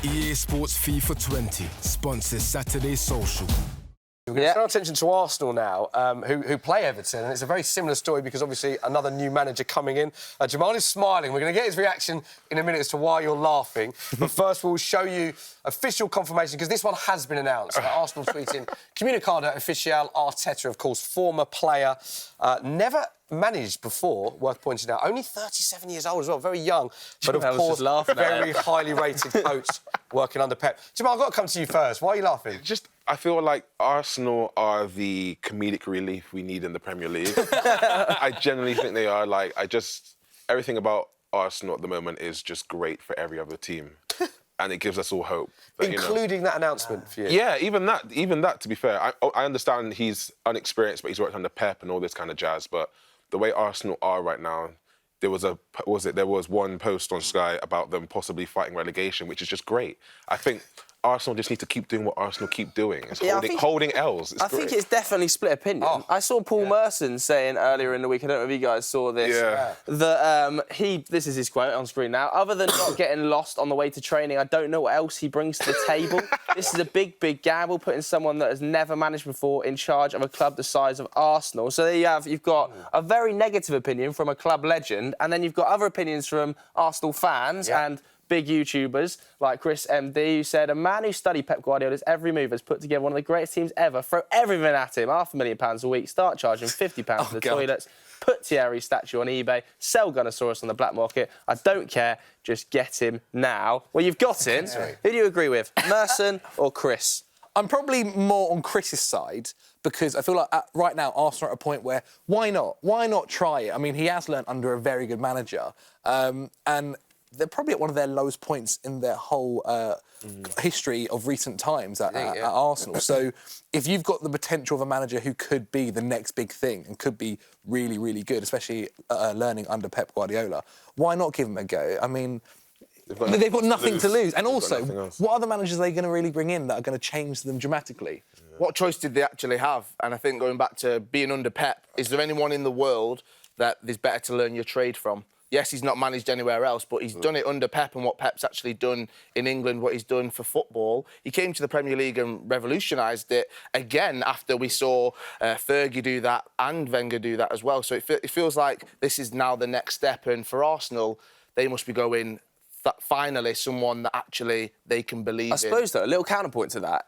EA Sports FIFA 20 sponsors Saturday's Social. We're going to turn our attention to Arsenal now, who play Everton, and it's a very similar story because obviously another new manager coming in. Jemel is smiling. We're going to get his reaction in a minute as to why you're laughing. But first, we'll show you official confirmation because this one has been announced. Arsenal tweeting, Comunicado Oficial Arteta, of course, former player, never managed before, worth pointing out. Only 37 years old as well, very young, but of course, very highly rated coach working under Pep. Jemel, I've got to come to you first. Why are you laughing? I feel like Arsenal are the comedic relief we need in the Premier League. I genuinely think they are. Everything about Arsenal at the moment is just great for every other team. And it gives us all hope. But, including that announcement for you? Yeah, even that, to be fair. I understand he's unexperienced, but he's worked under Pep and all this kind of jazz. But the way Arsenal are right now, there was one post on Sky about them possibly fighting relegation, which is just great. I think Arsenal just need to keep doing what Arsenal keep doing. It's holding L's. I think it's definitely split opinion. I saw Paul Merson saying earlier in the week, I don't know if you guys saw this, that this is his quote on screen now, other than not getting lost on the way to training, I don't know what else he brings to the table. This is a big, big gamble, putting someone that has never managed before in charge of a club the size of Arsenal. So there you've got a very negative opinion from a club legend, and then you've got other opinions from Arsenal fans and big YouTubers like Chris MD, who said, a man who studied Pep Guardiola's every move has put together one of the greatest teams ever, throw everything at him, £500,000 a week, start charging £50 for the toilets, put Thierry's statue on eBay, sell Gunnosaurus on the black market. I don't care, just get him now. Well, you've got him. Who do you agree with, Merson or Chris? I'm probably more on Chris's side because I feel like right now Arsenal are at a point where why not? Why not try it? I mean, he has learnt under a very good manager, and they're probably at one of their lowest points in their whole history of recent times at Arsenal. So if you've got the potential of a manager who could be the next big thing and could be really, really good, especially learning under Pep Guardiola, why not give him a go? I mean, they've got nothing to lose. And also, what other managers are they going to really bring in that are going to change them dramatically? What choice did they actually have? And I think going back to being under Pep, is there anyone in the world that is better to learn your trade from? Yes, he's not managed anywhere else, but he's done it under Pep, and what Pep's actually done in England, what he's done for football. He came to the Premier League and revolutionised it again after we saw Fergie do that and Wenger do that as well. So it feels like this is now the next step, and for Arsenal, they must be going, finally, someone that actually they can believe in. I suppose, though, a little counterpoint to that.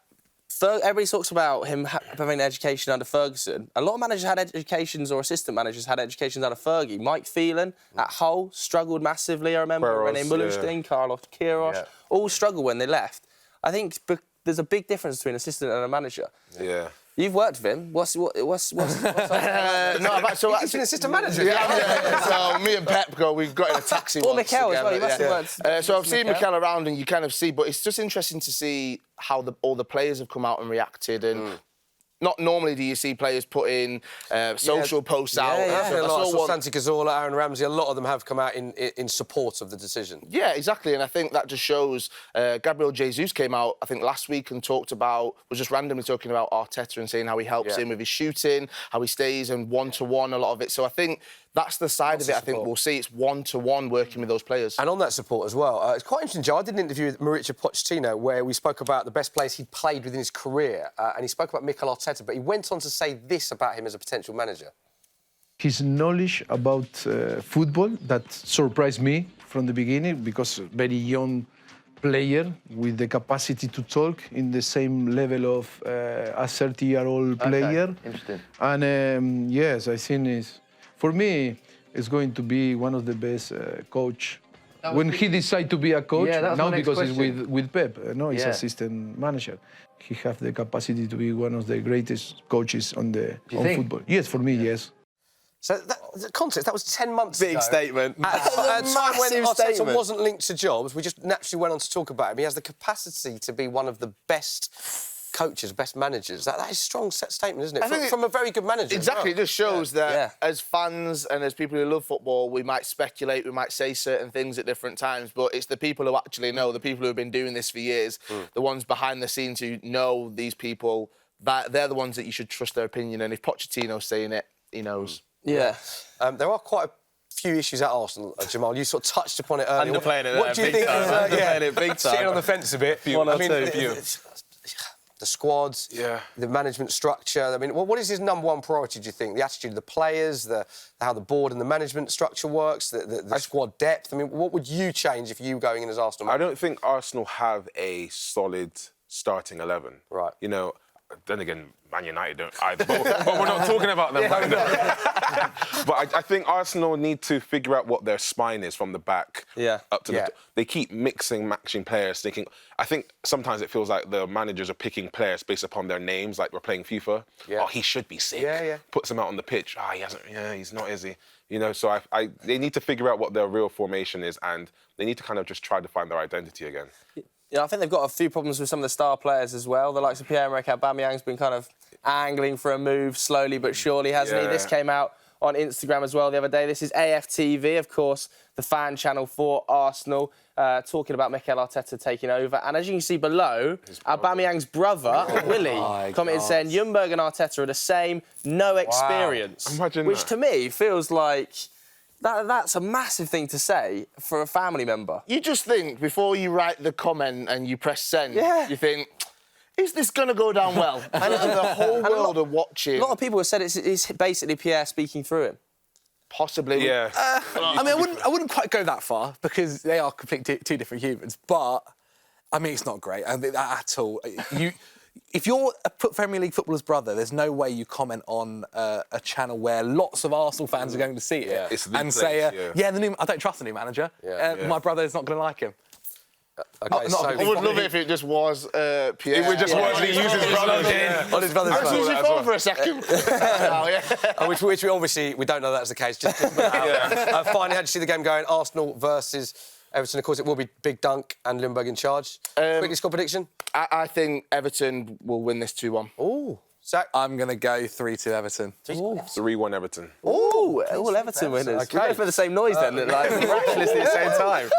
Everybody talks about him having an education under Ferguson. A lot of managers had educations, or assistant managers had educations under Fergie. Mike Phelan at Hull struggled massively, I remember. René Mullenstein, Carlos Queiroz, all struggled when they left. I think there's a big difference between an assistant and a manager. Yeah. You've worked with him. What's No, he's an assistant manager. So me and Pep we've got in a taxi once. Or Mikel as well. You must have worked. So I've seen Mikel around, and you kind of see, but it's just interesting to see how all the players have come out and reacted, and not normally do you see players put in social posts out. A lot of Santi Cazorla, Aaron Ramsey, a lot of them have come out in support of the decision. Yeah, exactly, and I think that just shows Gabriel Jesus came out, I think, last week and was just randomly talking about Arteta and saying how he helps him with his shooting, how he stays and one-to-one a lot of it. So I think that's the side of it. I think we'll see it's one-to-one working with those players. And on that support as well, it's quite interesting, Joe. I did an interview with Mauricio Pochettino where we spoke about the best players he'd played within his career, and he spoke about Mikel Arteta, but he went on to say this about him as a potential manager. His knowledge about football, that surprised me from the beginning, because very young player with the capacity to talk in the same level of a 30-year-old player. Okay. Interesting. And yes, I think for me, it's going to be one of the best coach. When he decides to be a coach, now because he's with Pep, he's assistant manager. He has the capacity to be one of the greatest coaches on football. Yes, for me, yes. So the context, that was 10 months ago. Big statement. At a time when Arteta statement. wasn't linked to jobs, we just naturally went on to talk about him. He has the capacity to be one of the best coaches, best managers. That is a strong statement, isn't it? From a very good manager. Exactly. It just shows that as fans and as people who love football, we might speculate, we might say certain things at different times, but it's the people who actually know, the people who have been doing this for years, the ones behind the scenes who know these people, that they're the ones that you should trust their opinion. And if Pochettino's saying it, he knows. Yeah. There are quite a few issues at Arsenal, Jemel. You sort of touched upon it earlier. Underplaying it What do you think? Underplaying it big time. Sitting on the fence a bit. The squads, Yeah. the management structure. I mean, what is his number one priority, do you think? The attitude of the players, how the board and the management structure works, the squad depth? I mean, what would you change if you were going in as Arsenal manager? I don't think Arsenal have a solid starting 11. Right. You know, then again, Man United don't either. But we're not talking about them right now. But I think Arsenal need to figure out what their spine is from the back up to the... They keep matching players, thinking... I think sometimes it feels like the managers are picking players based upon their names, like we're playing FIFA. Yeah. Oh, he should be sick. Yeah. Puts him out on the pitch. He hasn't... Yeah, he's not, is he? You know, so they need to figure out what their real formation is, and they need to kind of just try to find their identity again. Yeah, I think they've got a few problems with some of the star players as well. The likes of Pierre-Emerick Aubameyang's been kind of angling for a move slowly but surely, hasn't he? This came out on Instagram as well the other day. This is AFTV, of course, the fan channel for Arsenal, talking about Mikel Arteta taking over. And as you can see below, Aubameyang's brother, Willie, commented saying, Ljungberg and Arteta are the same, no experience. Imagine which that. to me feels like... That's a massive thing to say for a family member. You just think, before you write the comment and you press send, you think, is this going to go down well? And the whole world are watching. A lot of people have said it's basically Pierre speaking through him. Possibly. Yeah. I mean, I wouldn't quite go that far because they are completely two different humans. But I mean, it's not great at all. If you're a Premier League footballer's brother, there's no way you comment on a channel where lots of Arsenal fans are going to see it and say, I don't trust the new manager. My brother's not going to like him. Okay, I would love it if it just was Pierre. It would just was he used his brother. On his brother's I was your phone for a second. Which we obviously, we don't know that's the case. Finally, had to see the game going, Arsenal versus Everton. Of course, it will be Big Dunk and Ljungberg in charge. Quickly, score prediction? I think Everton will win this 2-1. Ooh. Zach? I'm going to go 3-2 Everton. 3-1 Everton. Ooh, all Everton winners. Okay. We both made the same noise then, like miraculously at the same time.